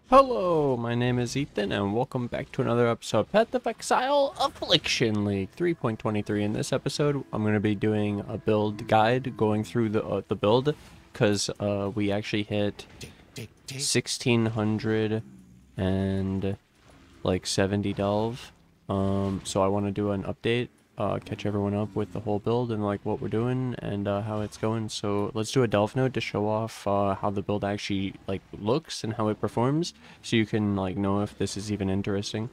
Hello, my name is Ethan, and welcome back to another episode of Path of Exile Affliction League 3.23. In this episode, I'm going to be doing a build guide, going through the build, because we actually hit 1600 and like 70 delve. So I want to do an update, catch everyone up with the whole build and like what we're doing and how it's going. So let's do a delve node to show off how the build actually like looks and how it performs, so you can like know if this is even interesting.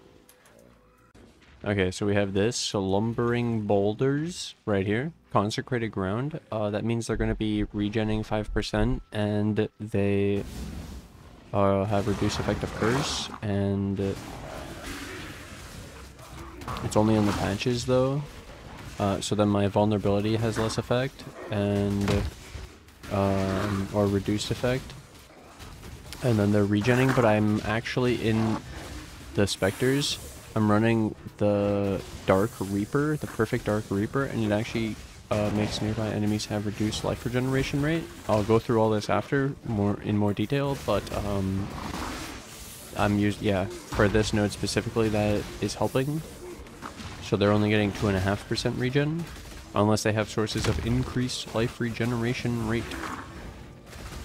Okay, so we have this slumbering boulders right here, consecrated ground. That means they're going to be regenning 5%, and they have reduced effect of curse, and it's only on the patches though. So then my vulnerability has less effect, and or reduced effect, and then they're regenning. But I'm actually in the Spectres. I'm running the Dark Reaper, the perfect Dark Reaper, and it actually makes nearby enemies have reduced life regeneration rate. I'll go through all this after in more detail, but for this node specifically, that is helping. So they're only getting 2.5% regen, unless they have sources of increased life regeneration rate.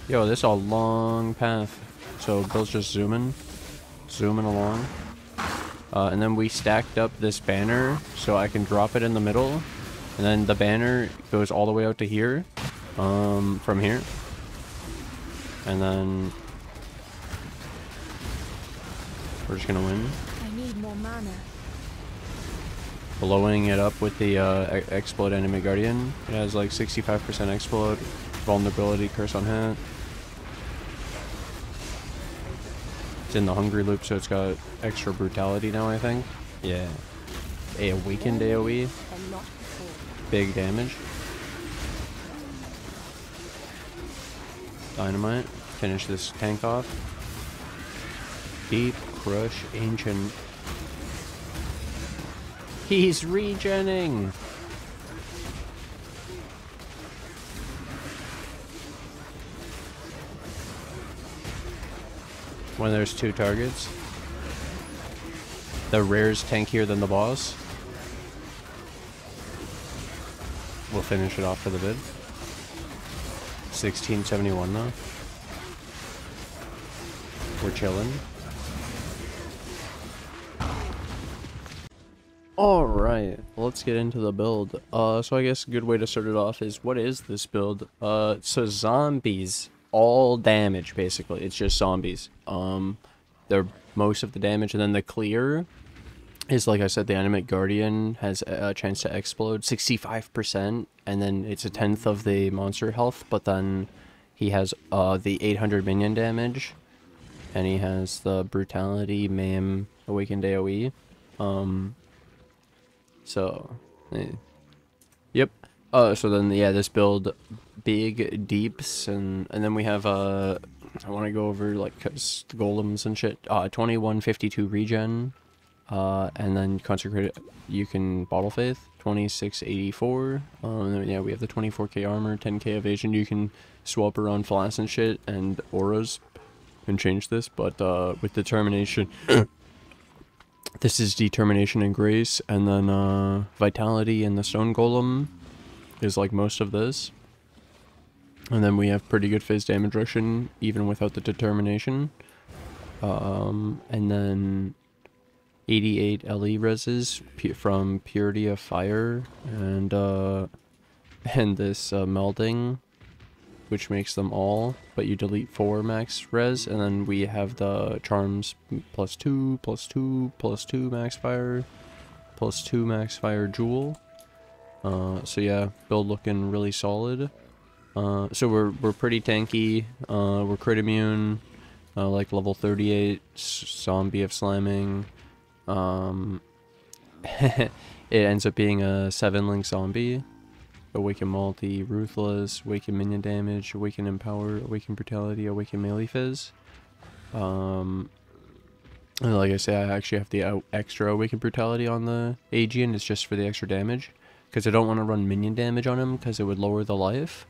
Yo, this is a long path. So Bill's just zooming along. And then we stacked up this banner, so I can drop it in the middle. And then the banner goes all the way out to here, from here. And then we're just gonna win. I need more mana. Blowing it up with the Explode Animate Guardian. It has like 65% Explode, vulnerability, curse on hit. It's in the Hungry loop, so it's got extra brutality now, I think. Yeah. A Awakened AoE. Big damage. Dynamite. Finish this tank off. Deep Crush Ancient. He's regenning! When there's two targets. The rare's tankier than the boss. We'll finish it off for the bid. 1671 though. We're chilling. Alright, let's get into the build. So I guess a good way to start it off is, what is this build? So zombies, all damage basically. It's just zombies. They're most of the damage, and then the clear is, like I said, the Animate Guardian has a chance to explode 65%, and then it's a 10th of the monster health, but then he has the 800 minion damage, and he has the brutality, mayhem, awakened AoE. So, yep. So then, yeah, this build, big deeps, and then we have, I want to go over, like, cause the golems and shit, 2152 regen, and then consecrated, you can bottle faith, 2684, and then, yeah, we have the 24k armor, 10k evasion. You can swap around flasks and shit, and auras, and change this, but, with determination, this is determination and grace, and then vitality and the stone golem is like most of this. And then we have pretty good phase damage reduction even without the determination. And then 88 LE reses from Purity of Fire, and this melding, which makes them all, but you delete 4 max res, and then we have the charms +2, +2, +2 max fire, +2 max fire jewel. So yeah, build looking really solid. So we're pretty tanky. We're crit immune, like level 38, zombie of slamming. It ends up being a 7-link zombie. Awaken Multi, Ruthless, Awaken Minion Damage, Awaken Empower, Awaken Brutality, Awaken Melee Fizz. And like I say, I actually have the extra Awaken Brutality on the AG, and it's just for the extra damage, because I don't want to run minion damage on him, because it would lower the life.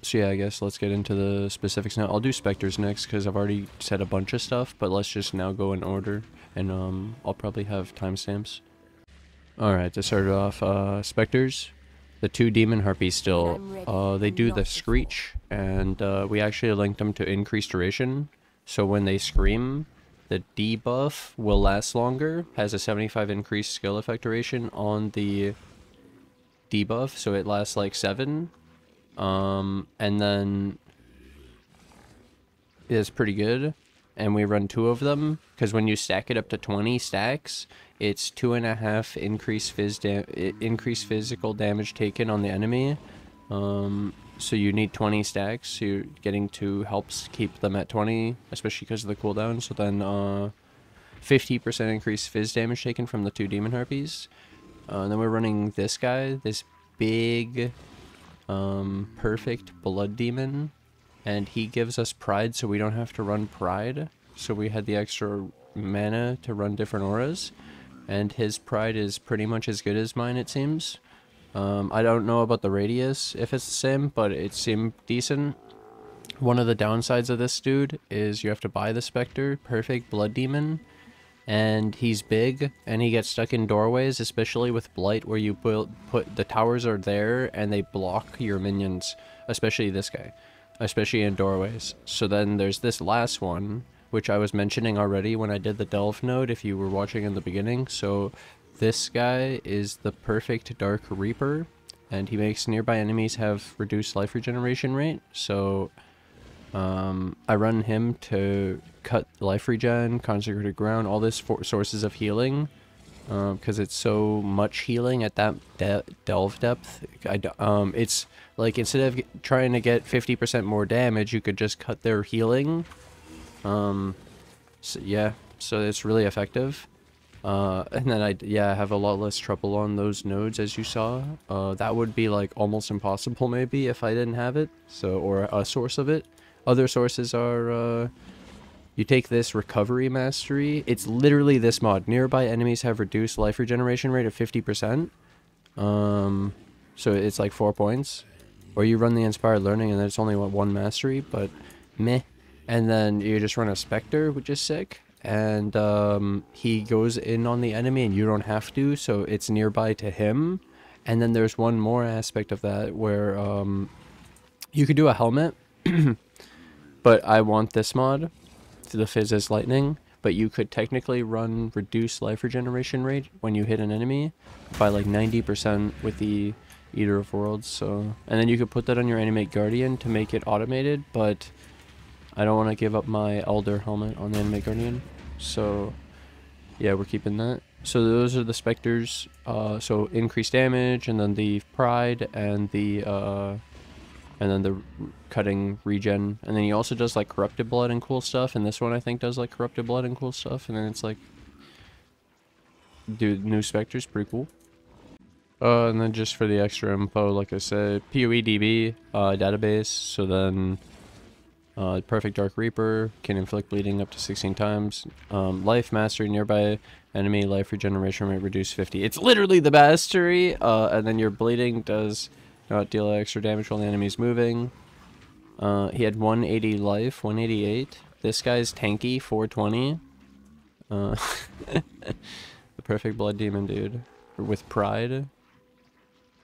So yeah, I guess let's get into the specifics now. I'll do Spectres next because I've already said a bunch of stuff, but let's just now go in order, and I'll probably have timestamps. Alright, to start it off, Spectres, the 2 demon harpies still, they do the screech, and we actually linked them to increased duration, so when they scream, the debuff will last longer, has a 75 increased skill effect duration on the debuff, so it lasts like 7. And then it's pretty good. And we run 2 of them, because when you stack it up to 20 stacks, it's 2.5 increased physical damage taken on the enemy. So you need 20 stacks, so you're getting 2 helps keep them at 20, especially because of the cooldown. So then 50% increased phys damage taken from the 2 demon harpies. And then we're running this guy, this big perfect blood demon, and he gives us pride, so we don't have to run pride, so we had the extra mana to run different auras, and his pride is pretty much as good as mine, it seems. I don't know about the radius if it's the same, but it seemed decent. One of the downsides of this dude is you have to buy the Spectre perfect blood demon, and he's big, and he gets stuck in doorways, especially with Blight, where you put the towers are there, and they block your minions, especially this guy, especially in doorways. So then there's this last one, which I was mentioning already when I did the Delve node, if you were watching in the beginning. So this guy is the perfect Dark Reaper, and he makes nearby enemies have reduced life regeneration rate, so I run him to cut life regen, consecrated ground, all this sources of healing, because it's so much healing at that delve depth. It's like, instead of trying to get 50% more damage, you could just cut their healing. So yeah, so it's really effective. And then I have a lot less trouble on those nodes, as you saw. That would be like almost impossible maybe if I didn't have it, so, or a source of it. Other sources are, you take this Recovery Mastery. It's literally this mod. Nearby enemies have reduced life regeneration rate of 50%. So it's like 4 points. Or you run the Inspired Learning and then it's only 1 mastery, but meh. And then you just run a Spectre, which is sick. And he goes in on the enemy and you don't have to, so it's nearby to him. And then there's one more aspect of that where you could do a helmet. But I want this mod, the Fizz as Lightning, but you could technically run reduced life regeneration rate when you hit an enemy by like 90% with the Eater of Worlds, so, and then you could put that on your Animate Guardian to make it automated, but I don't want to give up my Elder helmet on the Animate Guardian, so yeah, we're keeping that. So those are the Spectres, so increased damage, and then the Pride, and the cutting regen, and then he also does like Corrupted Blood and cool stuff, and this one I think does like Corrupted Blood and cool stuff, and then it's like, dude, new Spectres, pretty cool. And then just for the extra info, like I said, PoEDB database, so then Perfect Dark Reaper can inflict bleeding up to 16 times. Life Mastery, nearby enemy life regeneration rate reduced 50. It's literally the mastery, and then your bleeding does not deal extra damage while the enemy's moving. He had 180 life, 188. This guy's tanky, 420. The perfect blood demon, dude. With pride.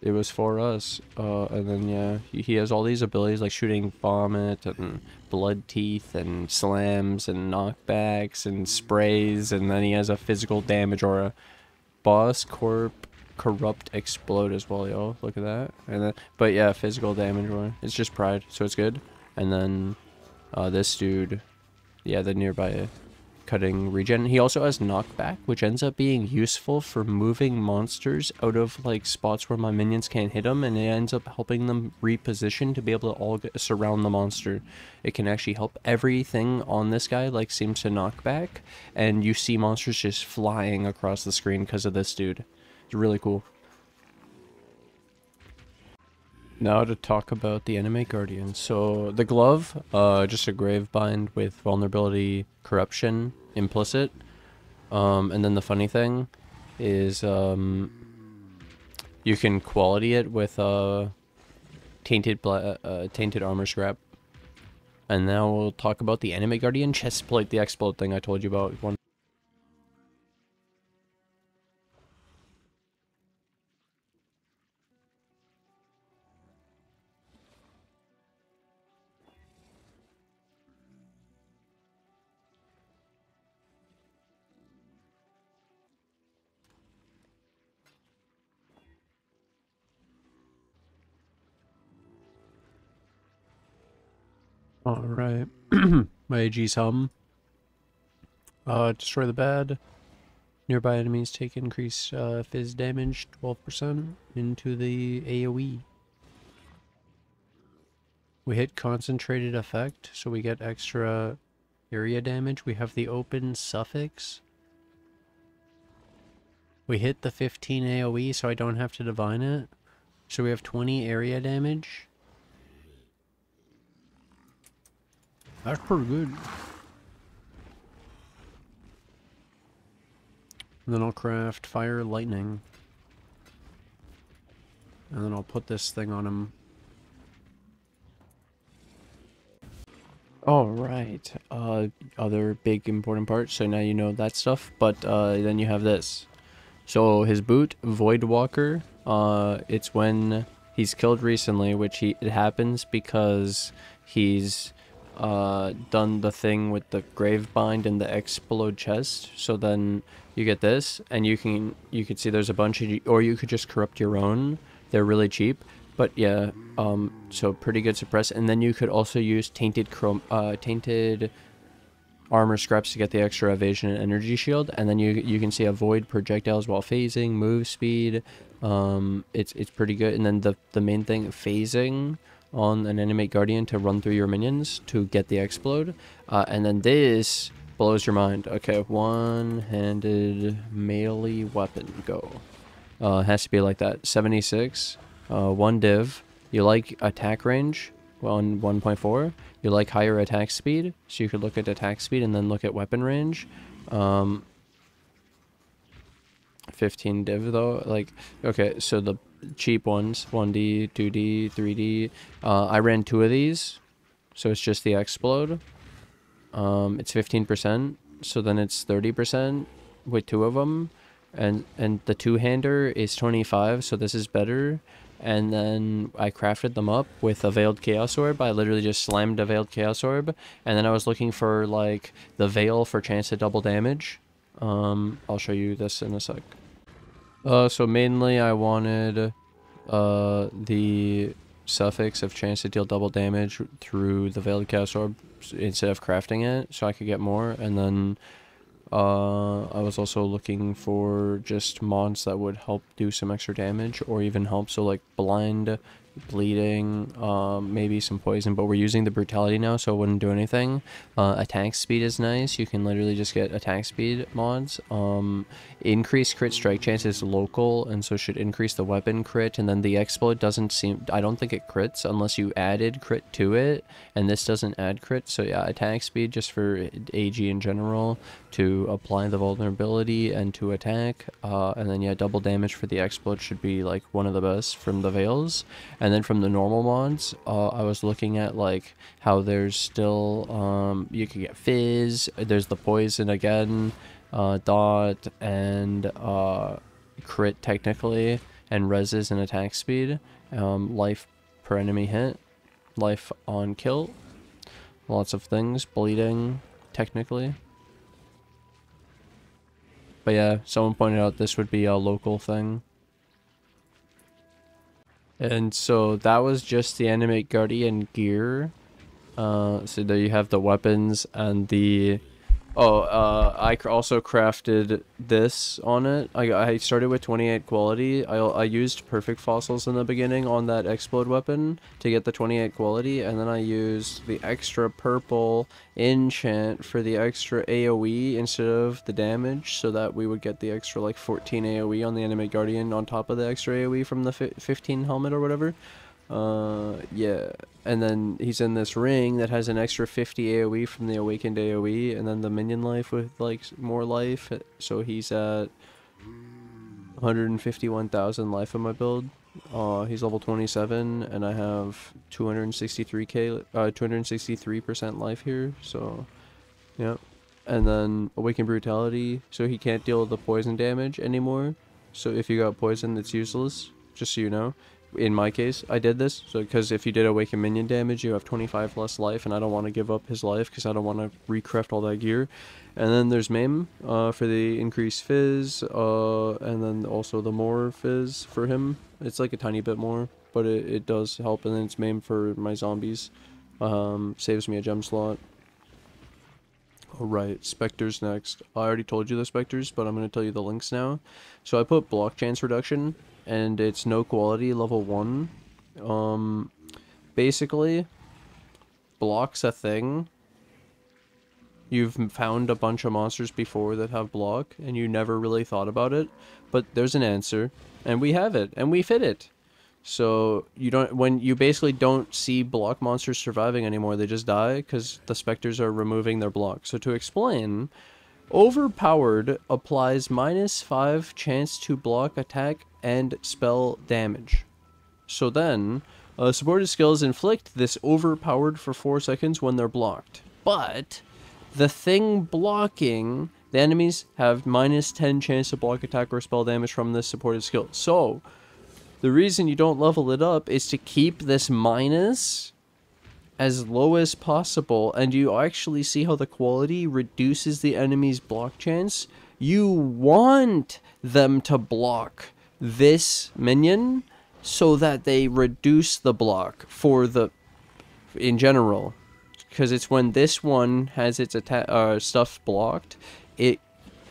It was for us. And then, yeah, he has all these abilities like shooting vomit and blood teeth and slams and knockbacks and sprays. And then he has a physical damage or a boss corrupt explode as well, yo. Look at that. And then, but yeah, physical damage one. It's just pride, so it's good. And then this dude, yeah, the nearby cutting regen. He also has knockback, which ends up being useful for moving monsters out of like spots where my minions can't hit them, and it ends up helping them reposition to be able to all surround the monster. It can actually help everything on this guy, like, seems to knock back, and you see monsters just flying across the screen because of this dude. It's really cool. Now to talk about the Animate Guardian. So the glove, just a gravebind with vulnerability, corruption implicit. And then the funny thing is you can quality it with tainted armor scrap. And now we'll talk about the Animate Guardian chestplate, the explode thing I told you about. Alright. My AG's hum. Destroy the bad. Nearby enemies take increased fizz damage 12% into the AoE. We hit concentrated effect, so we get extra area damage. We have the open suffix. We hit the 15 AoE, so I don't have to divine it. So we have 20 area damage. That's pretty good. And then I'll craft Fire Lightning. And then I'll put this thing on him. Alright. Other big important part. So now you know that stuff. But then you have this. So his boot, Voidwalker. It's when he's killed recently, which it happens because he's done the thing with the gravebind and the explode chest. So then you get this, and you can see there's a bunch of, or you could just corrupt your own. They're really cheap, but yeah, so pretty good suppress. And then you could also use tainted armor scraps to get the extra evasion and energy shield. And then you can see avoid projectiles while phasing, move speed. It's pretty good. And then the main thing, phasing on an Animate Guardian to run through your minions to get the explode. And then this blows your mind. Okay, one-handed melee weapon, go. Has to be like that. 76, 1 div. You like attack range on 1.4. You like higher attack speed, so you could look at attack speed and then look at weapon range. 15 div though, like, okay, so the cheap ones, 1D, 2D, 3D, I ran 2 of these, so it's just the explode. It's 15%, so then it's 30% with 2 of them, and the 2-hander is 25, so this is better. And then I crafted them up with a Veiled Chaos Orb. I literally just slammed a Veiled Chaos Orb, and then I was looking for like the Veil for chance to double damage. I'll show you this in a sec. So mainly I wanted the suffix of chance to deal double damage through the Veiled Chaos Orb instead of crafting it, so I could get more. And then I was also looking for just mods that would help do some extra damage, or even help, so like blind, bleeding, maybe some poison, but we're using the brutality now, so it wouldn't do anything. Attack speed is nice. You can literally just get attack speed mods. Increased crit strike chance is local, and so should increase the weapon crit. And then the explode doesn't seem, I don't think it crits unless you added crit to it, and this doesn't add crit. So yeah, attack speed just for AG in general to apply the vulnerability and to attack. And then yeah, double damage for the explode should be like one of the best from the Veils. And then from the normal mods, I was looking at like how there's still, you can get Fizz, there's the poison again, dot, and crit technically, and reses and attack speed, life per enemy hit, life on kill, lots of things, bleeding technically. But yeah, someone pointed out this would be a local thing. And so that was just the Animate Guardian Gear. So there you have the weapons and the... I also crafted this on it. I started with 28 quality. I used perfect fossils in the beginning on that explode weapon to get the 28 quality, and then I used the extra purple enchant for the extra AoE instead of the damage, so that we would get the extra like 14 AoE on the Animate Guardian on top of the extra AoE from the 15 helmet or whatever. Yeah, and then he's in this ring that has an extra 50 AoE from the awakened AoE, and then the minion life with like more life, so he's at 151,000 life in my build. He's level 27, and I have 263k, 263% life here. So, yeah. And then Awakened Brutality, so he can't deal the poison damage anymore. So if you got poison, it's useless. Just so you know. In my case, I did this, so because if you did Awaken Minion damage, you have 25 less life, and I don't want to give up his life because I don't want to recraft all that gear. And then there's Maim for the increased Fizz, and then also the more Fizz for him. It's like a tiny bit more, but it does help. And then it's Maim for my zombies. Saves me a gem slot. Alright, Spectres next. I already told you the Spectres, but I'm going to tell you the links now. So I put block chance reduction, and it's no quality, level 1. Basically, block's a thing. You've found a bunch of monsters before that have block, and you never really thought about it, but there's an answer, and we have it, and we fit it. So when you basically don't see block monsters surviving anymore, they just die because the Spectres are removing their block. So to explain, Overpowered applies -5 chance to block, attack, and spell damage. So then, supported skills inflict this overpowered for 4 seconds when they're blocked. But the thing blocking, the enemies have -10 chance to block, attack, or spell damage from this supported skill. So the reason you don't level it up is to keep this minus as low as possible, and you actually see how the quality reduces the enemy's block chance. You want them to block this minion so that they reduce the block for the in general, because it's when this one has its stuff blocked, it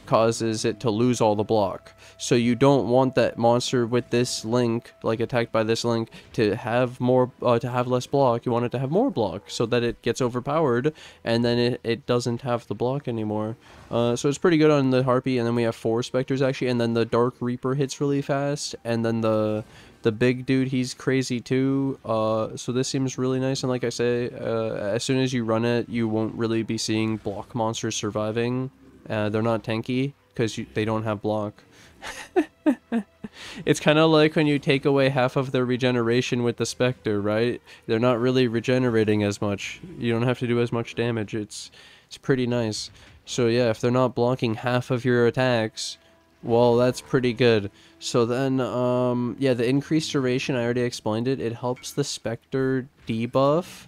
causes it to lose all the block. So you don't want that monster with this link, like attacked by this link, to have more, to have less block. You want it to have more block so that it gets overpowered, and then it doesn't have the block anymore. So it's pretty good on the Harpy, and then we have 4 Spectres actually, and then the Dark Reaper hits really fast, and then the big dude, he's crazy too. So this seems really nice, and like I say, as soon as you run it, you won't really be seeing block monsters surviving. They're not tanky because they don't have block. It's kind of like when you take away half of their regeneration with the Spectre, right? They're not really regenerating as much. You don't have to do as much damage. It's pretty nice. So yeah, if they're not blocking half of your attacks, well, that's pretty good. So then, yeah, the increased duration, I already explained it. It helps the Spectre debuff.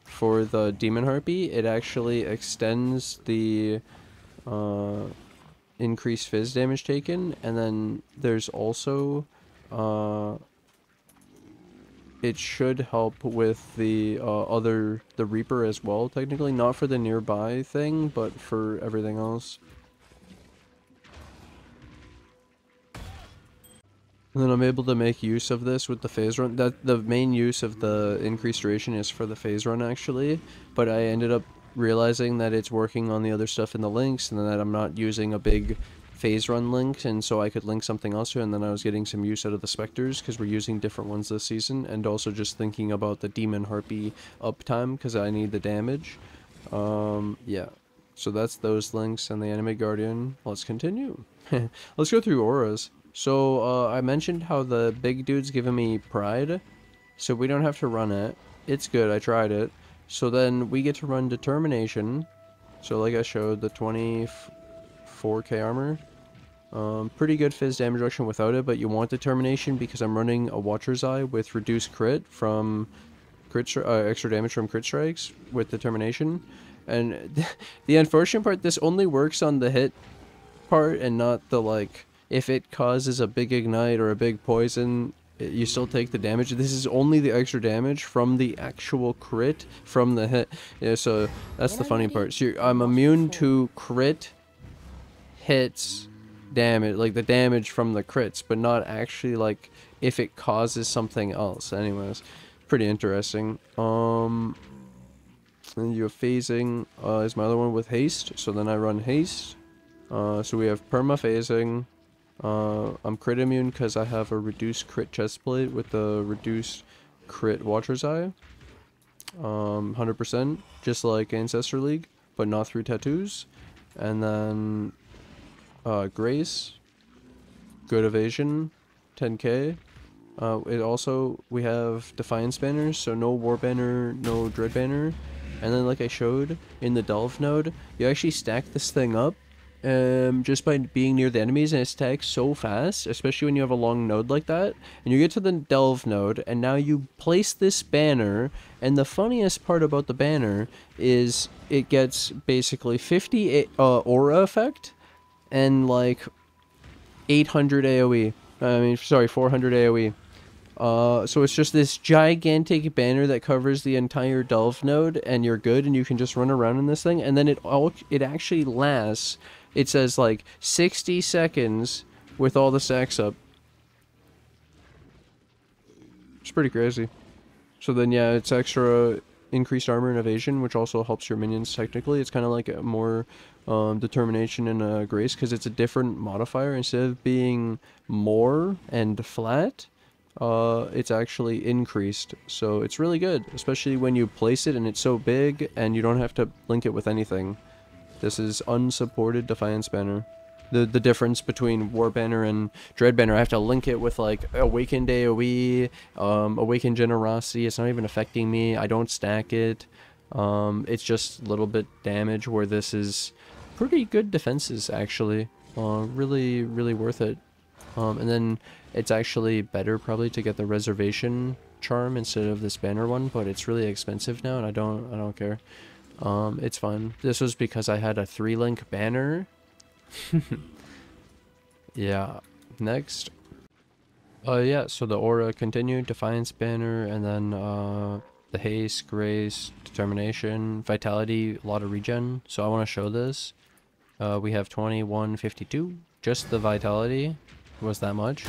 For the Demon Harpy, it actually extends the increased Fizz damage taken, and then there's also it should help with the the Reaper as well, technically, not for the nearby thing, but for everything else. And then I'm able to make use of this with the phase run. The main use of the increased duration is for the phase run actually, but I ended up realizing that it's working on the other stuff in the links, and that I'm not using a big phase run link, and so I could link something else to it, and then I was getting some use out of the Spectres because we're using different ones this season, and also just thinking about the Demon Harpy uptime because I need the damage. Yeah. So that's those links and the Animate Guardian. Let's continue. Let's go through auras. So, I mentioned how the big dude's giving me pride, so we don't have to run it. It's good, I tried it. So then we get to run determination. So like I showed, the 24k armor. Pretty good Fizz damage reduction without it, but you want determination because I'm running a Watcher's Eye with reduced crit from extra damage from crit strikes with determination. And the unfortunate part, this only works on the hit part and not the, like, if it causes a big ignite or a big poison, you still take the damage. This is only the extra damage from the actual crit from the hit. Yeah, so that's the funny part. So I'm immune to crit hits damage, like the damage from the crits, but not actually like if it causes something else. Anyways, pretty interesting. And you have phasing is my other one with haste. So then I run haste. So we have perma phasing. I'm crit immune because I have a reduced crit chestplate with the reduced crit Watcher's Eye. 100%, just like Ancestor League, but not through tattoos. And then Grace, good evasion, 10k. It also, we have Defiance banners, so no War banner, no Dread banner. And then like I showed in the Delve node, you actually stack this thing up just by being near the enemies, and it stacks so fast, especially when you have a long node like that. And you get to the Delve node, and now you place this banner, and the funniest part about the banner is it gets basically 50 aura effect and like 800 AoE. I mean, sorry, 400 AoE. So it's just this gigantic banner that covers the entire Delve node, and you're good, and you can just run around in this thing, and then it actually lasts, it says like 60 seconds with all the stacks up. It's pretty crazy. So then yeah, it's extra increased armor and evasion, which also helps your minions technically. It's kind of like a more determination and grace, because it's a different modifier. Instead of being more and flat, it's actually increased, so it's really good, especially when you place it and it's so big and you don't have to link it with anything. This is unsupported Defiance banner. The difference between War banner and Dread banner, I have to link it with like Awakened AoE, Awakened Generosity. It's not even affecting me. I don't stack it. It's just a little bit damage, where this is pretty good defenses actually. Really, really worth it. And then it's actually better probably to get the reservation charm instead of this banner one, but it's really expensive now, and I don't care. It's fine. This was because I had a 3-link banner. Yeah. Next. Yeah, so the aura continued, Defiance banner, and then the haste, grace, determination, vitality, a lot of regen. So I want to show this. We have 2152. Just the vitality was that much.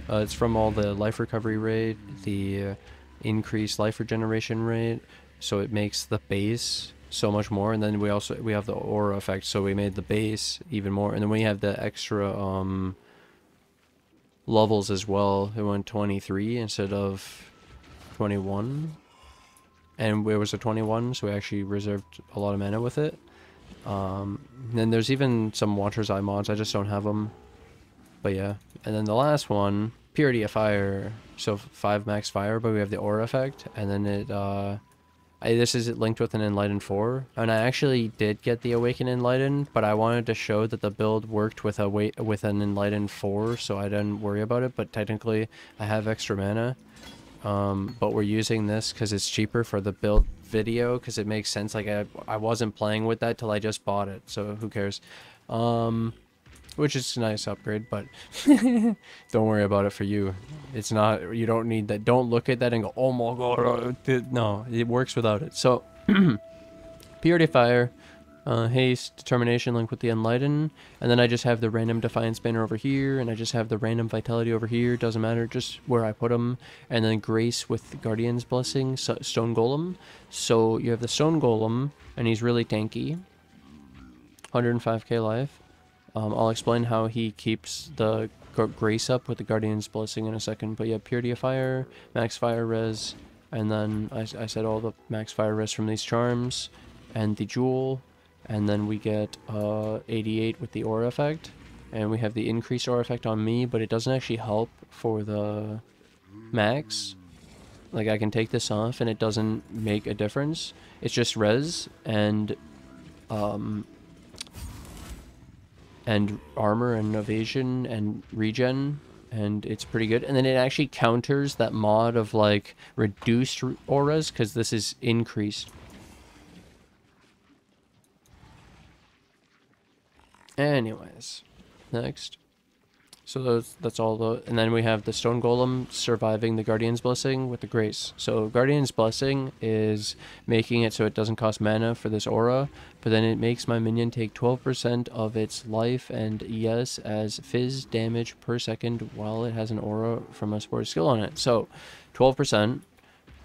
It's from all the life recovery rate, the increased life regeneration rate, so it makes the base so much more. And then we have the aura effect, so we made the base even more. And then we have the extra levels as well. It went 23 instead of 21, and it was a 21, so we actually reserved a lot of mana with it. Then there's even some Watcher's Eye mods, I just don't have them. But yeah, and then the last one, Purity of Fire, so 5 max fire, but we have the aura effect, and then it, this is linked with an Enlightened 4, and I actually did get the Awakened Enlightened, but I wanted to show that the build worked with an Enlightened 4, so I didn't worry about it, but technically I have extra mana, but we're using this because it's cheaper for the build video, because it makes sense. Like I wasn't playing with that till I just bought it, so who cares. Which is a nice upgrade, but don't worry about it for you. It's not, you don't need that. Don't look at that and go, oh my god. No, it works without it. So, Purity Fire, haste, determination linked with the Enlighten, and then I just have the random Defiance banner over here, and I just have the random Vitality over here. Doesn't matter, just where I put them. And then Grace with Guardian's Blessing, Stone Golem. So you have the Stone Golem, and he's really tanky. 105k life. I'll explain how he keeps the Grace up with the Guardian's Blessing in a second. But yeah, Purity of Fire, max fire res, and then I said all the max fire res from these charms, and the Jewel, and then we get 88 with the aura effect, and we have the increased aura effect on me, but it doesn't actually help for the max. Like, I can take this off and it doesn't make a difference. It's just res and armor and evasion and regen, and it's pretty good. And then it actually counters that mod of like reduced auras, because this is increased. Anyways, next. So that's all the, and then we have the Stone Golem surviving the Guardian's Blessing with the Grace. So Guardian's Blessing is making it so it doesn't cost mana for this aura, but then it makes my minion take 12% of its life and ES as fizz damage per second while it has an aura from a supported skill on it. So 12%.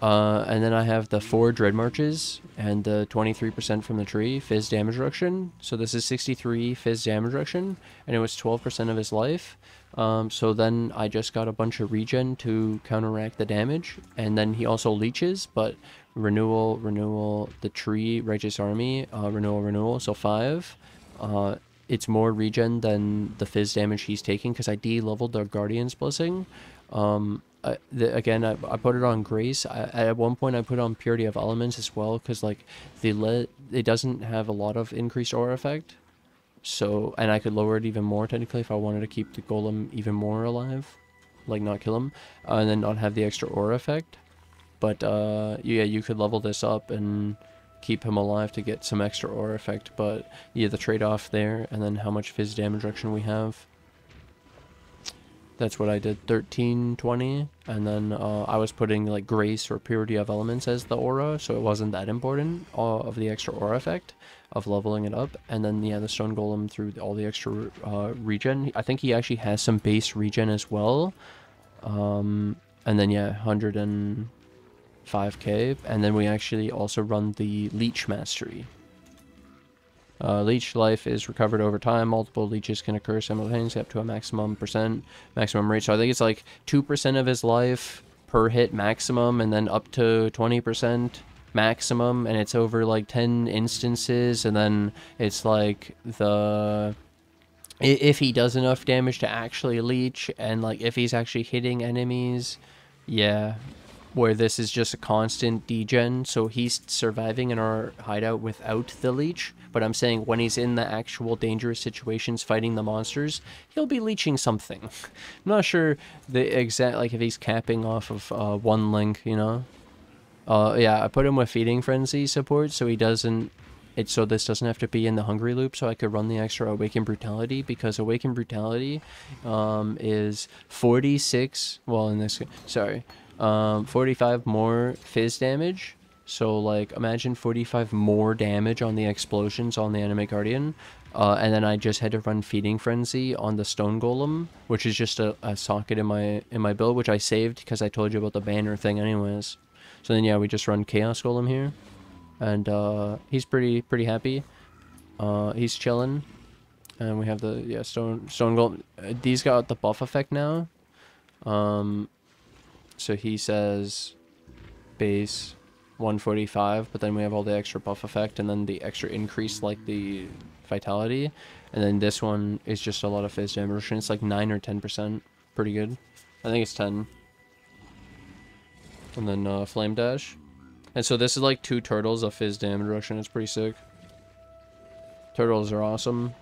And then I have the 4 Dread Marches and the 23% from the tree, Fizz damage reduction. So this is 63 Fizz damage reduction, and it was 12% of his life. So then I just got a bunch of regen to counteract the damage, and then he also leeches, but renewal, the tree, Righteous Army, renewal, so 5. it's more regen than the fizz damage he's taking, because I de-leveled the Guardian's Blessing. Again, I put it on Grace. At one point I put on Purity of Elements as well, because like it doesn't have a lot of increased aura effect. So, and I could lower it even more technically if I wanted to keep the Golem even more alive, like not kill him, and then not have the extra aura effect. But yeah, you could level this up and keep him alive to get some extra aura effect. But yeah, the trade-off there, and then how much fizz damage reduction we have. That's what I did, 1320, and then I was putting like Grace or Purity of Elements as the aura, so it wasn't that important of the extra aura effect of leveling it up. And then yeah, the Stone Golem through all the extra regen. I think he actually has some base regen as well. And then yeah, 105k, and then we actually also run the Leech Mastery. Leech life is recovered over time. Multiple leeches can occur simultaneously up to a maximum rate. So I think it's like 2% of his life per hit maximum, and then up to 20% maximum, and it's over like 10 instances, and then it's like if he does enough damage to actually leech, and like if he's actually hitting enemies, yeah. Where this is just a constant degen, so he's surviving in our hideout without the leech. But I'm saying when he's in the actual dangerous situations fighting the monsters, he'll be leeching something. I'm not sure the exact, like if he's capping off of one link, you know. Yeah, I put him with Feeding Frenzy support, so he doesn't. So this doesn't have to be in the Hungry loop, so I could run the extra Awaken Brutality, because Awaken Brutality is 46. Well, in this, sorry. 45 more fizz damage, so like imagine 45 more damage on the explosions on the Animate Guardian, and then I just had to run Feeding Frenzy on the Stone Golem, which is just a socket in my build, which I saved because I told you about the banner thing anyways. So then yeah, we just run Chaos Golem here, and he's pretty happy. He's chilling, and we have the Stone Golem. These got the buff effect now. So he says base 145, but then we have all the extra buff effect, and then the extra increase like the vitality, and then this one is just a lot of fizz damage. It's like 9 or 10%, pretty good. I think it's 10. And then flame dash, and so this is like 2 turtles of fizz damage reduction. It's pretty sick. Turtles are awesome.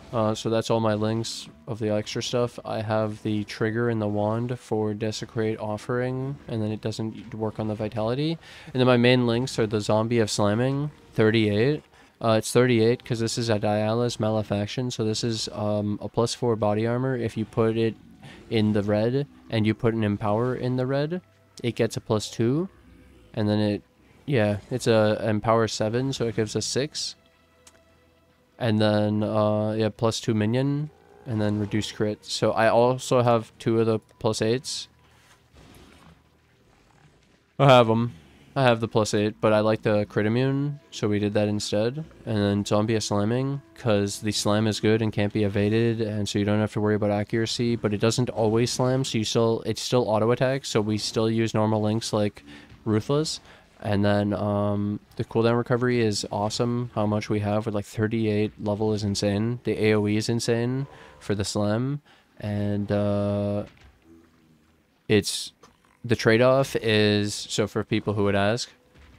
So that's all my links of the extra stuff. I have the trigger and the wand for Desecrate Offering, and then it doesn't work on the vitality. And then my main links are the Zombie of Slamming, 38. It's 38 because this is a Dialla's Mallefaction, so this is a +4 body armor. If you put it in the red and you put an Empower in the red, it gets a +2. And then it's a Empower 7, so it gives a 6. And then, yeah, +2 minion, and then reduced crit. So I also have 2 of the +8s. I have them. I have the +8, but I like the crit immune, so we did that instead. And then Zombie of Slamming, because the slam is good and can't be evaded, and so you don't have to worry about accuracy, but it doesn't always slam, so it's still auto attack, so we still use normal links like Ruthless. And then the cooldown recovery is awesome. How much we have with like 38 level is insane. The AoE is insane for the slam, and it's the trade-off is, so for people who would ask,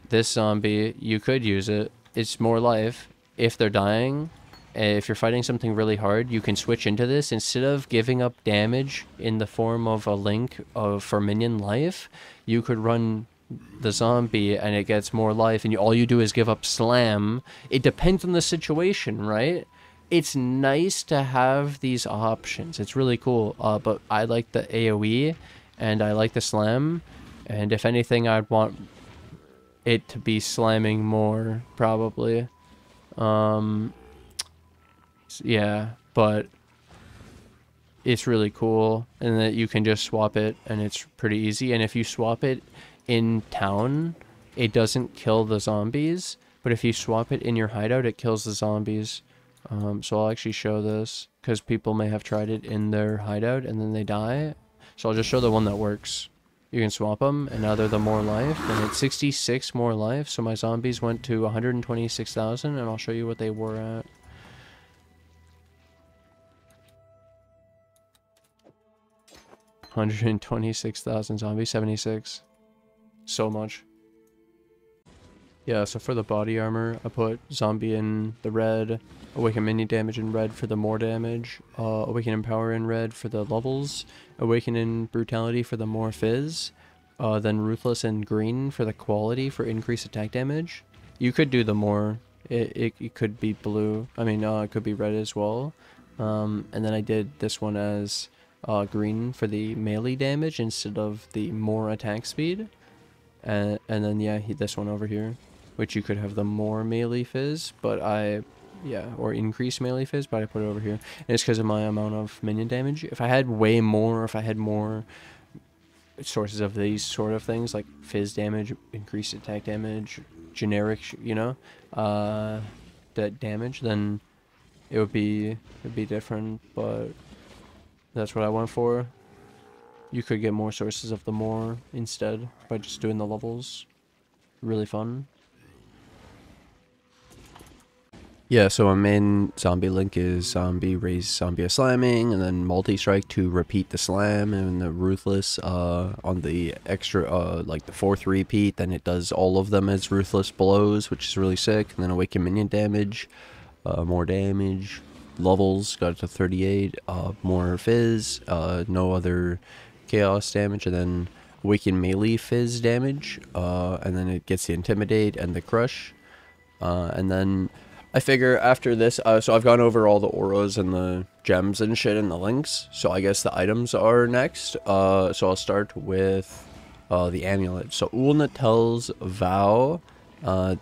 this zombie, you could use it. It's more life. If they're dying, if you're fighting something really hard, you can switch into this instead of giving up damage in the form of a link for minion life. You could run the zombie and it gets more life, and all you do is give up slam. It depends on the situation, right? It's nice to have these options. It's really cool, but I like the AoE and I like the slam, and if anything I'd want it to be slamming more probably. Yeah, but it's really cool, and that you can just swap it and it's pretty easy. And if you swap it in town, it doesn't kill the zombies, but if you swap it in your hideout, it kills the zombies. So I'll actually show this because people may have tried it in their hideout and then they die. So I'll just show the one that works. You can swap them, and now they're the more life, and it's 66 more life. So my zombies went to 126,000, and I'll show you what they were at. 126,000 zombies, 76. So much. Yeah, so for the body armor, I put zombie in the red, awaken minion damage in red for the more damage, awaken empower in red for the levels, awaken in brutality for the more fizz, then ruthless in green for the quality for increased attack damage. You could do the more, it could be blue, I mean it could be red as well. And then I did this one as green for the melee damage instead of the more attack speed. And then yeah, this one over here, which you could have the more melee fizz, but or increase melee fizz, but I put it over here. And it's because of my amount of minion damage. If I had way more, if I had more sources of these sort of things, like fizz damage, increased attack damage, generic, you know, that damage, then it'd be different, but that's what I went for. You could get more sources of the more instead by just doing the levels. Really fun. Yeah, so my main zombie link is zombie raise zombie slamming, and then multi-strike to repeat the slam, and the ruthless on the extra like the 4th repeat, then it does all of them as ruthless blows, which is really sick. And then awaken minion damage, more damage, levels got it to 38, more fizz, no other chaos damage, and then awaken melee fizz damage, and then it gets the intimidate and the crush, and then I figure after this, so I've gone over all the auras and the gems and shit and the links, so I guess the items are next. So I'll start with the amulet. So Uul-netol's Vow,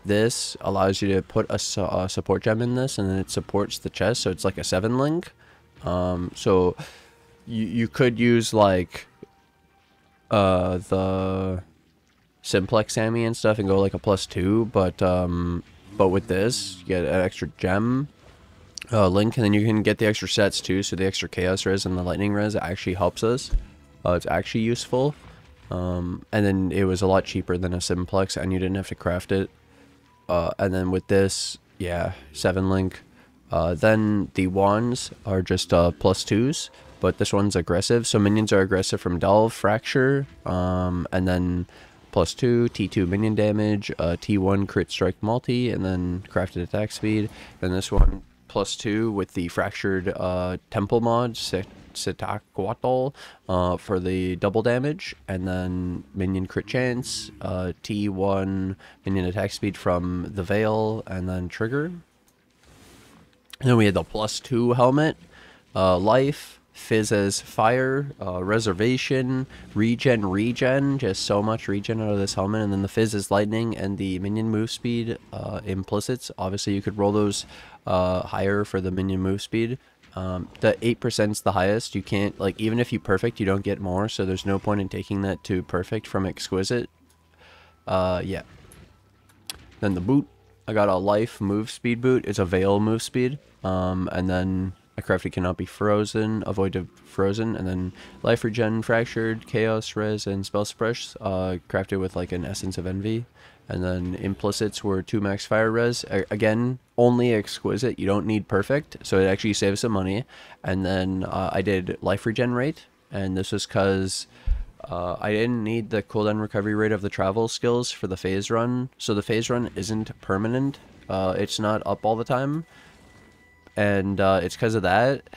this allows you to put a support gem in this, and then it supports the chest, so it's like a 7 link. So you could use like the simplex Sammy and stuff and go like a +2, but with this, you get an extra gem link, and then you can get the extra sets too, so the extra chaos res and the lightning res actually helps us. It's actually useful. And then it was a lot cheaper than a simplex, and you didn't have to craft it. And then with this, yeah, 7 link. Then the wands are just +2s, but this one's aggressive, so minions are aggressive from Delve, Fracture, and then +2, T2 minion damage, T1 crit strike multi, and then crafted attack speed. Then this one +2 with the fractured temple mod, Sitaquatl, for the double damage, and then minion crit chance, T1 minion attack speed from the veil, and then trigger. And then we had the +2 helmet, life, fizz as fire, reservation, regen, just so much regen out of this helmet, and then the fizz is lightning, and the minion move speed implicits. Obviously you could roll those higher for the minion move speed. The 8% is the highest. You can't, like, even if you perfect, you don't get more, so there's no point in taking that to perfect from exquisite. Yeah. Then the boot, I got a life move speed boot. It's a veil move speed, and then a crafted cannot be frozen, avoid frozen, and then life regen, fractured, chaos res, and spell suppress, crafted with like an essence of envy. And then implicits were 2 max fire res, again only exquisite, you don't need perfect, so it actually saves some money. And then I did life regenerate, and this was because I didn't need the cooldown recovery rate of the travel skills for the phase run, so the phase run isn't permanent, it's not up all the time. And it's because of that.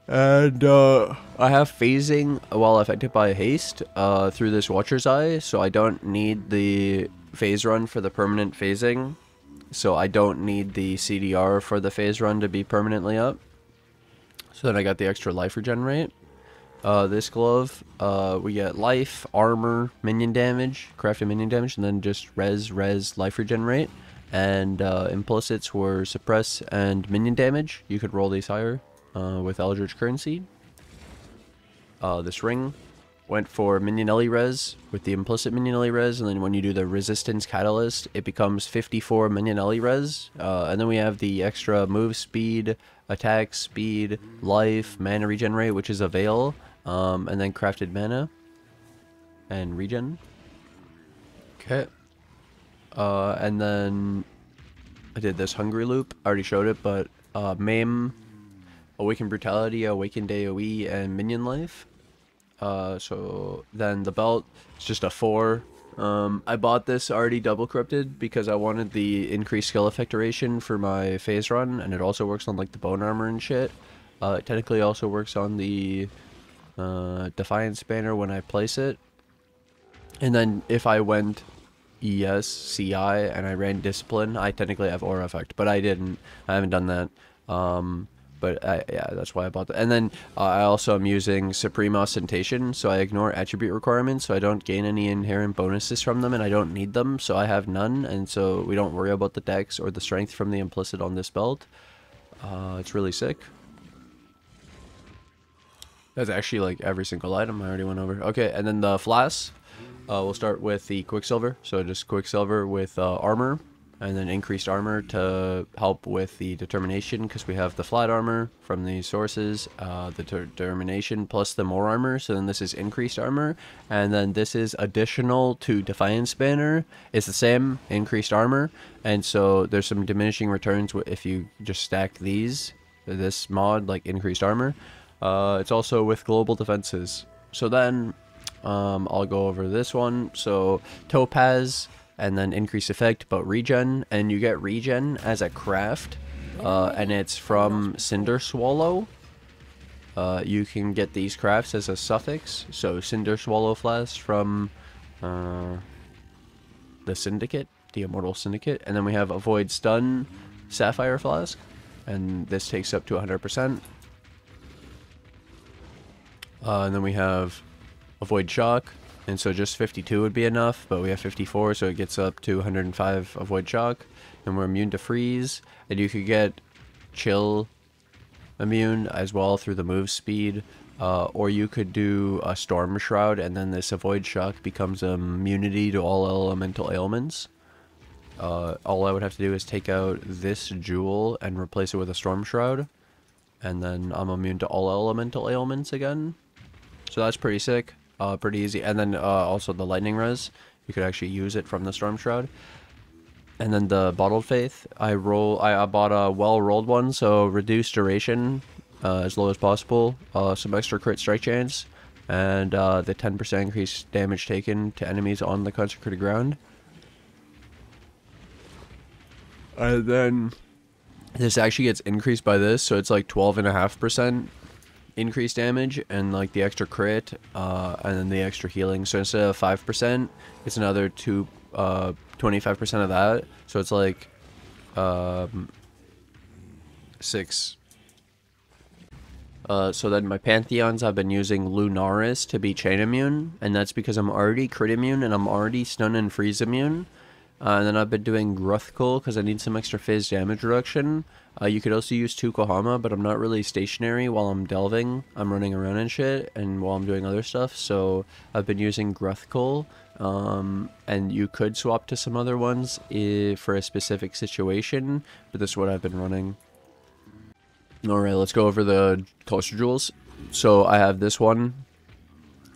And I have phasing while affected by haste through this Watcher's Eye, so I don't need the phase run for the permanent phasing. So I don't need the CDR for the phase run to be permanently up. So then I got the extra life regenerate. This glove, we get life, armor, minion damage, crafted minion damage, and then just res, life regenerate. And implicits were suppress and minion damage. You could roll these higher with Eldritch Currency. This ring went for minion Ellie res with the implicit minion Ellie res, and then when you do the resistance catalyst, it becomes 54 minion Ellie res. And then we have the extra move speed, attack speed, life, mana regenerate, which is a veil, and then crafted mana and regen. Okay. And then I did this hungry loop. I already showed it, but maim, awaken brutality, awaken AoE, and minion life. So then the belt is just a 4. I bought this already double corrupted because I wanted the increased skill effect duration for my phase run, and it also works on like the bone armor and shit. It technically also works on the Defiance banner when I place it. And then if I went CI and I ran Discipline, I technically have Aura Effect, but I didn't. I haven't done that. Yeah, that's why I bought that. And then I also am using Supreme Ostentation, so I ignore attribute requirements, so I don't gain any inherent bonuses from them, and I don't need them, so I have none, and so we don't worry about the dex or the strength from the implicit on this belt. It's really sick. That's actually like every single item I already went over. Okay, and then the Flasks. We'll start with the Quicksilver, so just Quicksilver with armor, and then increased armor to help with the determination, because we have the flat armor from the sources, the determination plus the more armor, so then this is increased armor, and then this is additional to Defiance banner. It's the same increased armor, and so there's some diminishing returns if you just stack this mod, like increased armor. It's also with global defenses. So then I'll go over this one. So Topaz, and then increase effect, but regen, and you get regen as a craft, and it's from Cinder Swallow. You can get these crafts as a suffix, so Cinder Swallow Flask from the Syndicate, the Immortal Syndicate, and then we have Avoid Stun Sapphire Flask, and this takes up to 100%. And then we have Avoid Shock, and so just 52 would be enough, but we have 54, so it gets up to 105 Avoid Shock, and we're immune to freeze, and you could get Chill immune as well through the move speed, or you could do a Storm Shroud, and then this Avoid Shock becomes immunity to all elemental ailments. All I would have to do is take out this jewel and replace it with a Storm Shroud, and then I'm immune to all elemental ailments again. So that's pretty sick, pretty easy. And then also the Lightning Res, you could actually use it from the Storm Shroud. And then the Bottled Faith, I bought a well-rolled one, so reduce duration as low as possible, some extra crit strike chance, and the 10% increased damage taken to enemies on the consecrated ground. And then this actually gets increased by this, so it's like 12.5% increased damage, and like the extra crit, and then the extra healing. So instead of 5%, it's another 25% of that. So it's like 6. So then my Pantheons, I've been using Lunaris to be chain immune, and that's because I'm already crit immune and I'm already stun and freeze immune. And then I've been doing Gruthkul because I need some extra phase damage reduction. You could also use 2 Kohama, but I'm not really stationary while I'm delving. I'm running around and shit, and while I'm doing other stuff, so I've been using Gruthkul. And you could swap to some other ones for a specific situation, but this is what I've been running. Alright, let's go over the cluster jewels. So I have this one.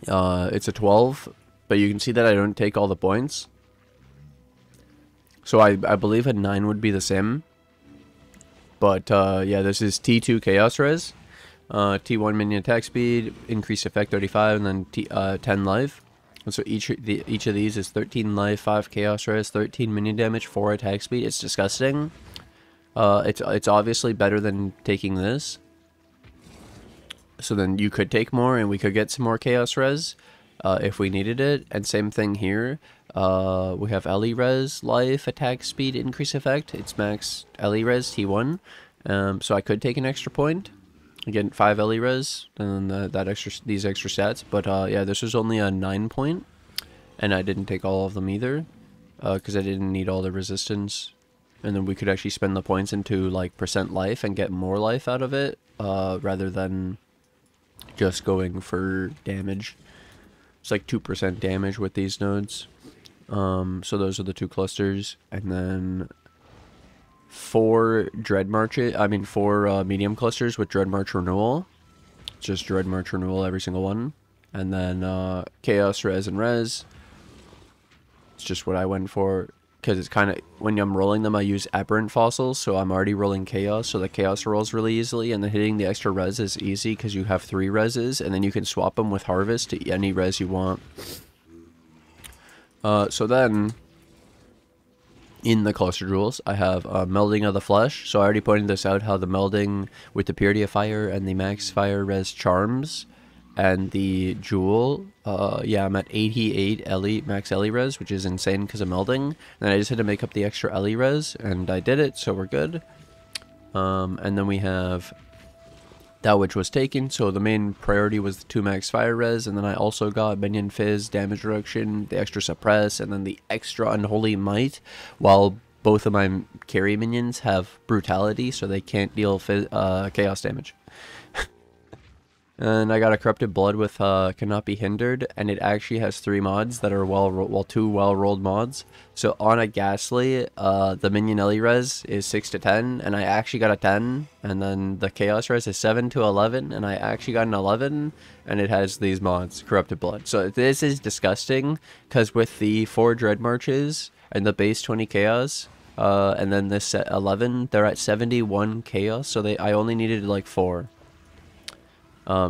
It's a 12, but you can see that I don't take all the points. So I believe a 9 would be the same. But yeah, this is T2 Chaos Res. T1 minion attack speed, increased effect 35, and then 10 life. And so each of these is 13 life, 5 Chaos Res, 13 minion damage, 4 attack speed. It's disgusting. It's obviously better than taking this. So then you could take more, and we could get some more Chaos Res if we needed it. And same thing here. We have Ellie Res, life, attack speed, increase effect. It's max Ellie Res T1. So I could take an extra point. Again, 5 Ellie Res, and then these extra stats. But yeah, this was only a 9 point, and I didn't take all of them either, because I didn't need all the resistance. And then we could actually spend the points into like % life and get more life out of it, rather than just going for damage. It's like 2% damage with these nodes. So those are the 2 clusters, and then 4 medium clusters with Dread March Renewal. Just Dread March Renewal every single one. And then Chaos Res and Res. It's just what I went for. because it's kind of, when I'm rolling them, I use aberrant fossils, so I'm already rolling chaos, so the chaos rolls really easily, and then hitting the extra res is easy because you have 3 reses, and then you can swap them with harvest to any res you want. So then, in the cluster jewels, I have melding of the flesh. So I already pointed this out, how the melding with the purity of fire and the max fire res charms and the jewel, yeah, I'm at 88 Ellie max Ellie res, which is insane because of melding. And I just had to make up the extra Ellie res, and I did it, so we're good. And then we have that which was taken, so the main priority was the 2 max fire res, and then I also got minion fizz, damage reduction, the extra suppress, and then the extra unholy might, while both of my carry minions have brutality, so they can't deal chaos damage. And I got a corrupted blood with cannot be hindered, and it actually has 3 mods that are well 2 well-rolled mods. So on a ghastly, the minion Ellie res is 6 to 10, and I actually got a 10, and then the chaos res is 7 to 11, and I actually got an 11, and it has these mods, corrupted blood. So this is disgusting, because with the 4 dread marches and the base 20 chaos, and then this set 11, they're at 71 chaos, so I only needed like 4.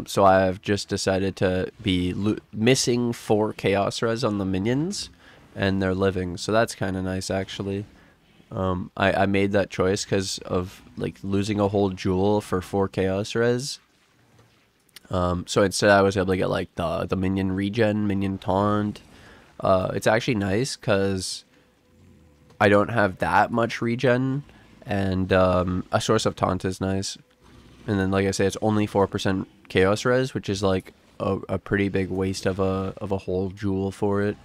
So I've just decided to be missing 4 chaos res on the minions, and they're living, so that's kind of nice actually. I made that choice because of like losing a whole jewel for 4 chaos res. So instead I was able to get like the minion regen, minion taunt. It's actually nice because I don't have that much regen, and a source of taunt is nice. And then, like I say, it's only 4% chaos res, which is like a pretty big waste of a whole jewel for it.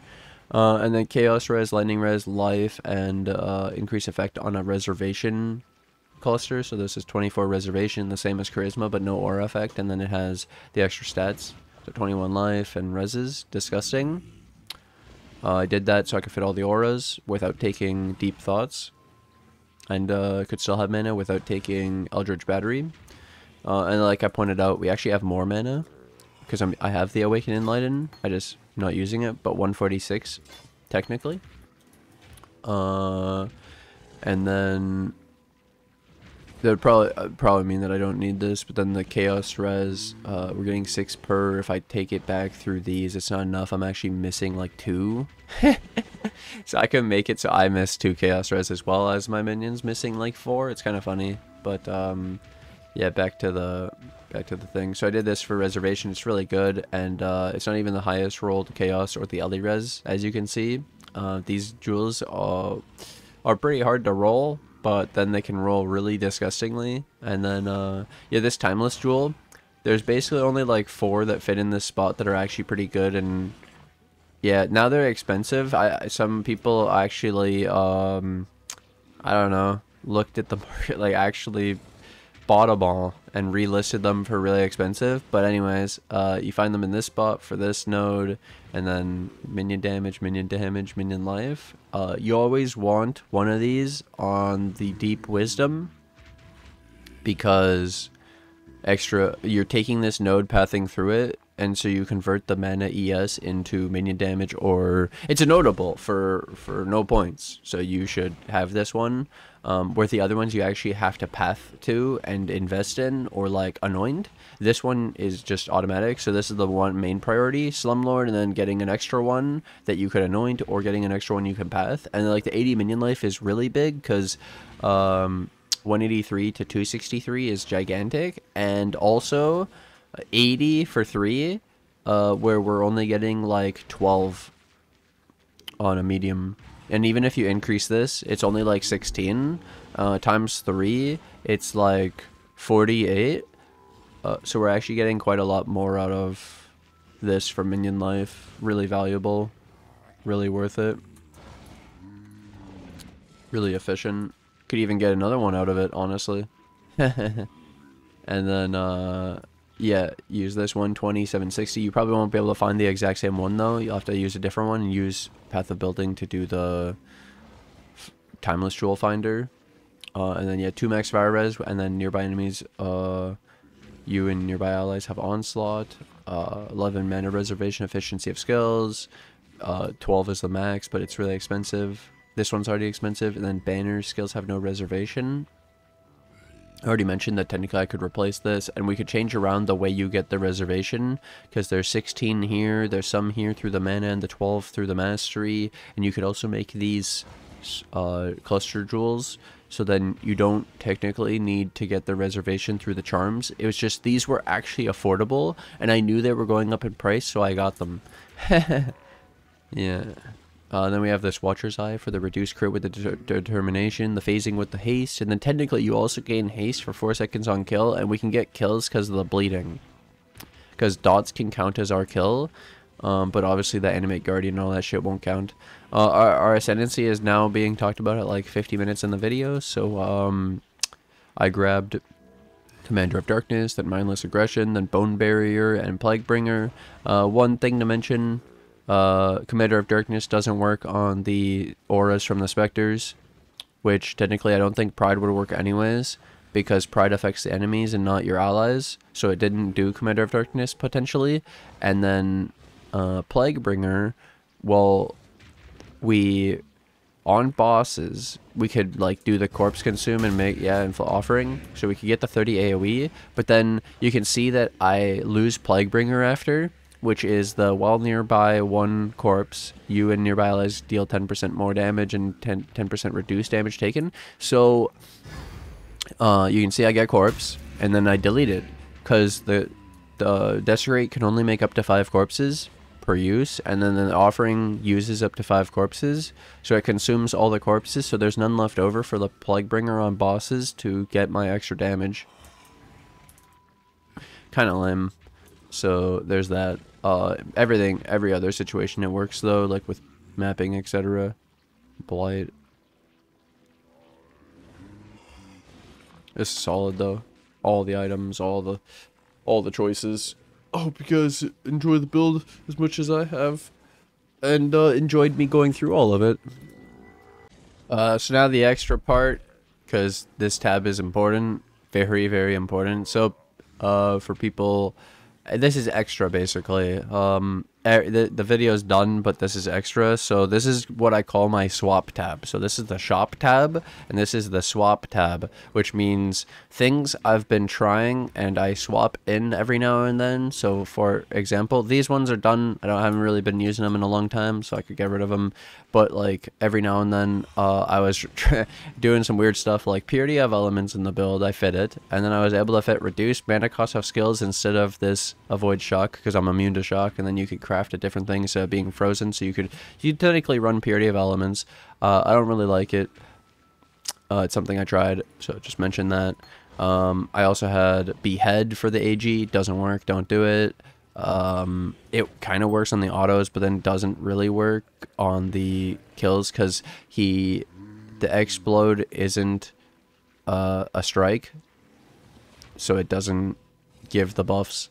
And then chaos res, lightning res, life, and increase effect on a reservation cluster. So this is 24 reservation, the same as charisma, but no aura effect. And then it has the extra stats, so 21 life and reses. Disgusting. I did that so I could fit all the auras without taking deep thoughts, and could still have mana without taking Eldritch Battery. And like I pointed out, we actually have more mana because I have the Awaken Enlighten. I just not using it, but 146 technically. And then that would probably mean that I don't need this. But then the Chaos Res, we're getting 6 per. If I take it back through these, it's not enough. I'm actually missing like 2. So I can make it so I miss 2 Chaos Res as well as my minions missing like 4. It's kind of funny, but yeah, back to the thing. So I did this for reservation. It's really good, and it's not even the highest rolled chaos or the Ellie res, as you can see. These jewels are pretty hard to roll, but then they can roll really disgustingly. And then yeah, this timeless jewel, there's basically only like 4 that fit in this spot that are actually pretty good. And yeah, now they're expensive. Some people actually I don't know, looked at the market, like actually bought them all and relisted them for really expensive. But anyways, you find them in this spot for this node, and then minion damage, minion life. You always want one of these on the deep wisdom, because you're taking this node, pathing through it, and so you convert the mana ES into minion damage, or it's a notable for no points, so you should have this one. Where the other ones you actually have to path to and invest in, or like anoint. This one is just automatic, so this is the one main priority, Slumlord, and then getting an extra one that you could anoint, or getting an extra one you can path. And like the 80 minion life is really big, because 183 to 263 is gigantic, and also 80 for 3, where we're only getting like 12 on a medium. And even if you increase this, it's only like 16 times 3, it's like 48. So we're actually getting quite a lot more out of this for minion life. Really valuable, really worth it, really efficient. Could even get another one out of it, honestly. And then yeah, use this 120, 760. You probably won't be able to find the exact same one though. You'll have to use a different one and use Path of Building to do the Timeless Jewel Finder. And then yeah, 2 max fire res, and then nearby enemies, you and nearby allies have Onslaught. 11 mana reservation, efficiency of skills. 12 is the max, but it's really expensive. This one's already expensive, and then banner skills have no reservation. I already mentioned that technically I could replace this, and we could change around the way you get the reservation, because there's 16 here, there's some here through the mana, and the 12 through the mastery, and you could also make these cluster jewels, so then you don't technically need to get the reservation through the charms. It was just these were actually affordable, and I knew they were going up in price, so I got them. Yeah. Then we have this Watcher's Eye for the reduced crit with the determination, the phasing with the haste, and then technically you also gain haste for 4 seconds on kill, and we can get kills because of the bleeding. Because dots can count as our kill, but obviously the Animate Guardian and all that shit won't count. Our Ascendancy is now being talked about at like 50 minutes in the video, so I grabbed Commander of Darkness, then Mindless Aggression, then Bone Barrier, and Plaguebringer. One thing to mention, Commander of Darkness doesn't work on the auras from the Spectres, which technically I don't think Pride would work anyways, because Pride affects the enemies and not your allies, so it didn't do Commander of Darkness potentially. And then Plaguebringer, well, on bosses we could like do the corpse consume and make and offering, so we could get the 30 AoE, but then you can see that I lose Plaguebringer after, which is the while nearby one corpse, you and nearby allies deal 10% more damage and 10% reduced damage taken. So you can see I get corpse, and then I delete it, because the Desecrate can only make up to 5 corpses per use, and then the offering uses up to 5 corpses, so it consumes all the corpses, so there's none left over for the Plaguebringer on bosses to get my extra damage. Kind of lame. So there's that. Every other situation it works though, like with mapping, etc. Blight. It's solid though. All the items, all the choices. I hope you guys enjoy the build as much as I have, and enjoyed me going through all of it. So now the extra part, because this tab is important, very, very important. So for people, this is extra basically. The video is done, but this is extra. So this is what I call my swap tab. So this is the shop tab, and this is the swap tab, which means things I've been trying and I swap in every now and then. So for example, these ones are done. I haven't really been using them in a long time, so I could get rid of them. But like every now and then, I was doing some weird stuff like Purity of Elements in the build. I fit it, and then I was able to fit reduced mana cost of skills instead of this avoid shock, because I'm immune to shock, and then you could craft a different thing instead of being frozen. So you technically run Purity of Elements. I don't really like it. It's something I tried, so just mention that. I also had Behead for the AG. Doesn't work, don't do it. It kind of works on the autos, but then doesn't really work on the kills, because the explode isn't a strike, so it doesn't give the buffs.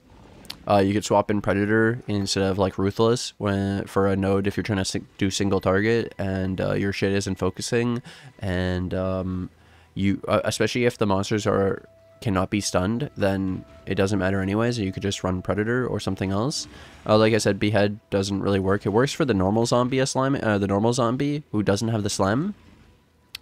You could swap in Predator instead of like Ruthless for a node if you're trying to do single target and your shit isn't focusing, and especially if the monsters cannot be stunned, then it doesn't matter anyways. You could just run Predator or something else. Like I said, Behead doesn't really work. It works for the normal zombie the normal zombie who doesn't have the slam,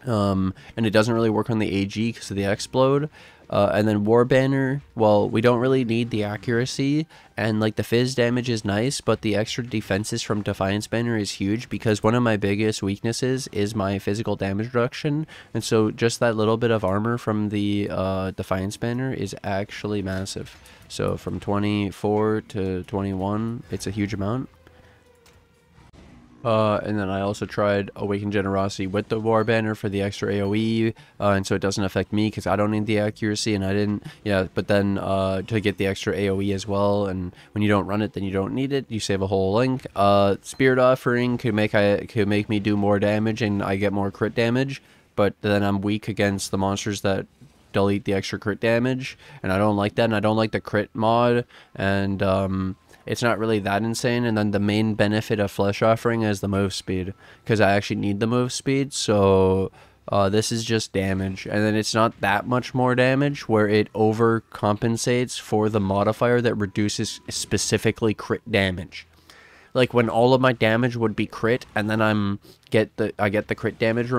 and it doesn't really work on the AG because of the explode. And then War Banner, well, we don't really need the accuracy, and like the fizz damage is nice, but the extra defenses from Defiance Banner is huge, because one of my biggest weaknesses is my physical damage reduction, and so just that little bit of armor from the Defiance Banner is actually massive. So from 24 to 21, it's a huge amount. And then I also tried Awakened Generosity with the War Banner for the extra AoE, and so it doesn't affect me because I don't need the accuracy, and I didn't, but then to get the extra AoE as well, and when you don't run it, then you don't need it, you save a whole link. Spirit Offering could make me do more damage, and I get more crit damage, but then I'm weak against the monsters that delete the extra crit damage, and I don't like that, and I don't like the crit mod, and it's not really that insane. And then the main benefit of Flesh Offering is the move speed, because I actually need the move speed. So this is just damage, and then it's not that much more damage where it overcompensates for the modifier that reduces specifically crit damage. like when all of my damage would be crit, and then I get the crit damage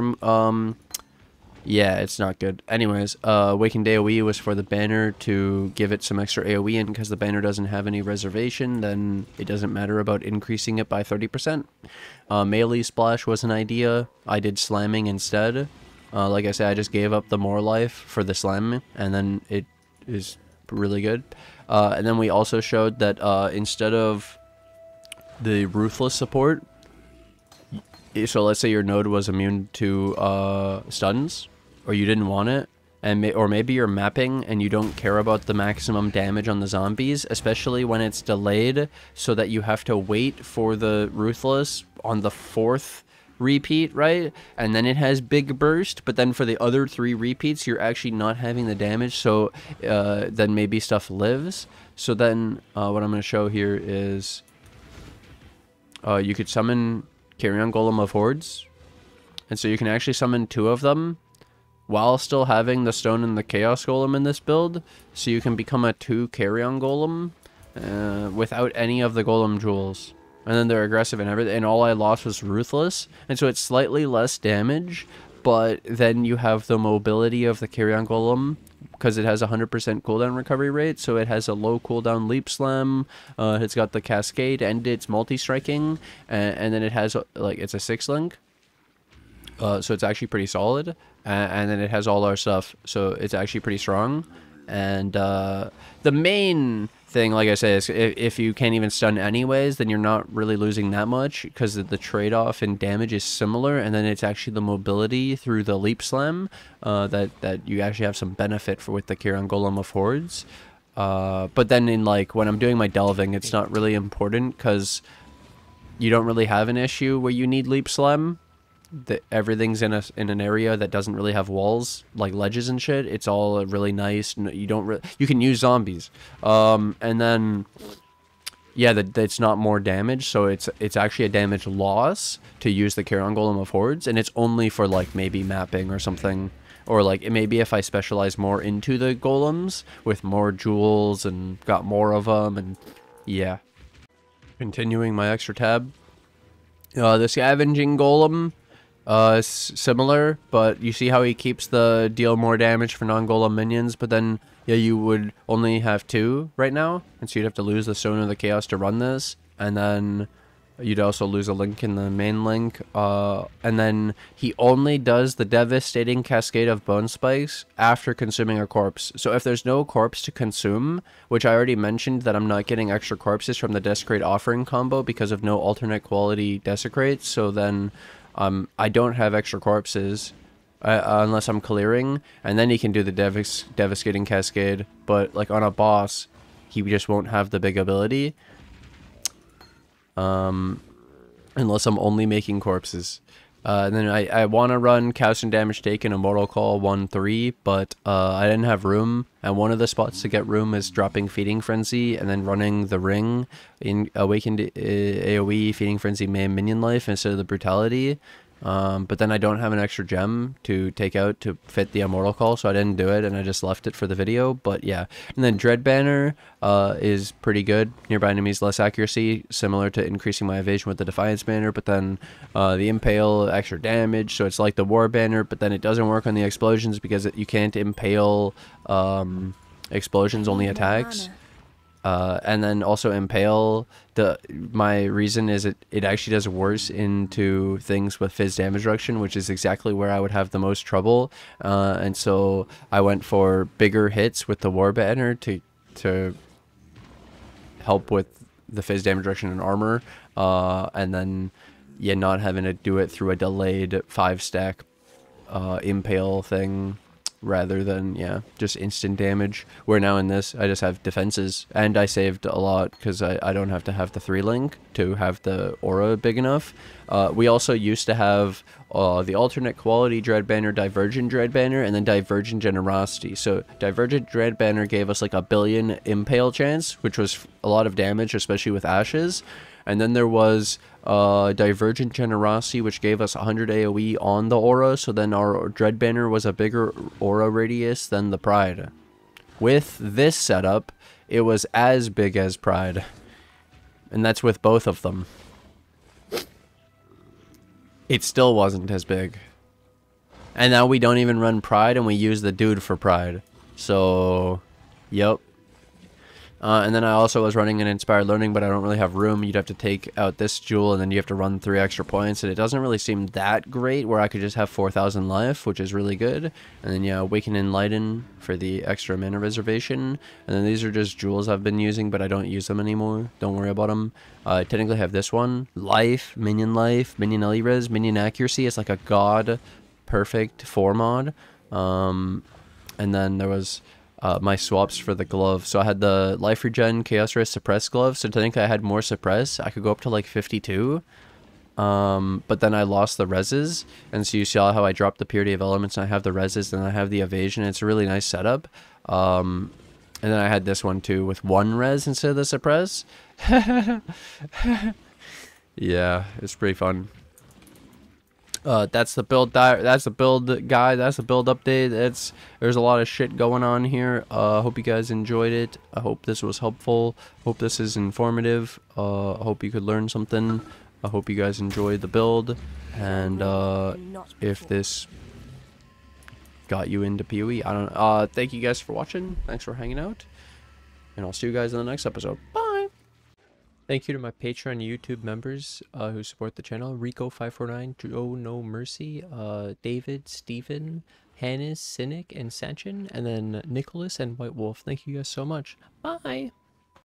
yeah, it's not good. Anyways, Awakened AoE was for the banner to give it some extra AoE, and because the banner doesn't have any reservation, then it doesn't matter about increasing it by 30%. Melee Splash was an idea. I did slamming instead. Like I said, I just gave up the more life for the slam, and then it is really good. And then we also showed that instead of the Ruthless support, so let's say your node was immune to stuns, or you didn't want it, or maybe you're mapping and you don't care about the maximum damage on the zombies, especially when it's delayed, so that you have to wait for the Ruthless on the 4th repeat, right? And then it has big burst, but then for the other 3 repeats, you're actually not having the damage, so then maybe stuff lives. So then what I'm going to show here is you could summon Carrion Golem of Hordes, and so you can actually summon 2 of them while still having the Stone and the Chaos Golem in this build, so you can become a 2 Carrion Golem without any of the Golem jewels. And then they're aggressive and everything, and all I lost was Ruthless, and so it's slightly less damage, but then you have the mobility of the Carrion Golem, because it has a 100% cooldown recovery rate, so it has a low cooldown leap slam, it's got the cascade, and it's multi-striking, and then it has, like, it's a 6-link, so it's actually pretty solid, and then it has all our stuff, so it's actually pretty strong. And the main thing, like I said, is if you can't even stun anyways, then you're not really losing that much, because the trade-off in damage is similar, and then it's actually the mobility through the leap slam that you actually have some benefit with the Carrion Golem of Hordes. But then in, like, when I'm doing my delving, it's not really important, because you don't really have an issue where you need leap slam. Everything's in an area that doesn't really have walls, like ledges and shit. It's all really nice. You can use zombies, and then yeah, it's not more damage, so it's actually a damage loss to use the Carrion Golem of Hordes, and it's only for, like, maybe mapping or something, or like maybe if I specialize more into the golems with more jewels and got more of them, and yeah. Continuing my extra tab, the Scavenging Golem. Similar, but you see how he keeps the deal more damage for non-golem minions, but then, yeah, you would only have 2 right now, and so you'd have to lose the Stone of the Chaos to run this, and then you'd also lose a link in the main link, and then he only does the devastating cascade of bone spikes after consuming a corpse. So if there's no corpse to consume, which I already mentioned that I'm not getting extra corpses from the Desecrate Offering combo because of no alternate quality Desecrates, so then I don't have extra corpses unless I'm clearing, and then he can do the devastating cascade, but like on a boss, he just won't have the big ability, unless I'm only making corpses. And then I want to run Cast and Damage Taken Immortal Call 1-3, but I didn't have room, and one of the spots to get room is dropping Feeding Frenzy and then running the ring in Awakened AoE, Feeding Frenzy, Minion Life instead of the Brutality. But then I don't have an extra gem to take out to fit the Immortal Call, so I didn't do it, and I just left it for the video, but yeah. And then Dread Banner is pretty good. Nearby enemies less accuracy, similar to increasing my evasion with the Defiance Banner, but then the Impale, extra damage, so it's like the War Banner, but then it doesn't work on the explosions because you can't impale explosions, only attacks. And then also Impale, my reason is it actually does worse into things with Fizz damage reduction, which is exactly where I would have the most trouble, and so I went for bigger hits with the War Banner to help with the Fizz damage reduction and armor, and then yeah, not having to do it through a delayed 5-stack Impale thing, rather than, yeah, just instant damage, where now in this I just have defenses, and I saved a lot because I don't have to have the 3-link to have the aura big enough. We also used to have the alternate quality Dread Banner, Divergent Dread Banner, and then Divergent Generosity. So Divergent Dread Banner gave us like a 1 billion Impale chance, which was a lot of damage, especially with Ashes. And then there was Divergent Generosity, which gave us 100 AoE on the aura, so then our Dread Banner was a bigger aura radius than the Pride. With this setup, it was as big as Pride. And that's with both of them. It still wasn't as big. And now we don't even run Pride, and we use the dude for Pride. So, yep. And then I also was running an Inspired Learning, but I don't really have room. You'd have to take out this jewel, and then you have to run 3 extra points. And it doesn't really seem that great, where I could just have 4,000 life, which is really good. And then, yeah, Awaken and Enlighten for the extra mana reservation. And then these are just jewels I've been using, but I don't use them anymore. Don't worry about them. I technically have this one. Life, Minion Res, Minion Accuracy. It's like a God perfect 4 mod. And then there was... my swaps for the glove. So I had the life regen, chaos res, suppress glove. So technically I had more suppress. I could go up to like 52. But then I lost the reses. And so you saw how I dropped the purity of elements and I have the reses and I have the evasion. It's a really nice setup. And then I had this one too with 1 res instead of the suppress. Yeah, it's pretty fun. That's the build guide, that's the build update. There's a lot of shit going on here. Hope you guys enjoyed it. I hope this was helpful. Hope this is informative. I hope you could learn something. I hope you guys enjoyed the build, and if this got you into PoE, I don't know. Thank you guys for watching. Thanks for hanging out, and I'll see you guys in the next episode. Bye. Thank you to my Patreon YouTube members who support the channel. Rico549, Joe No Mercy, David, Steven, Hannes, Cynic, and Sanchin, and then Nicholas and White Wolf. Thank you guys so much. Bye!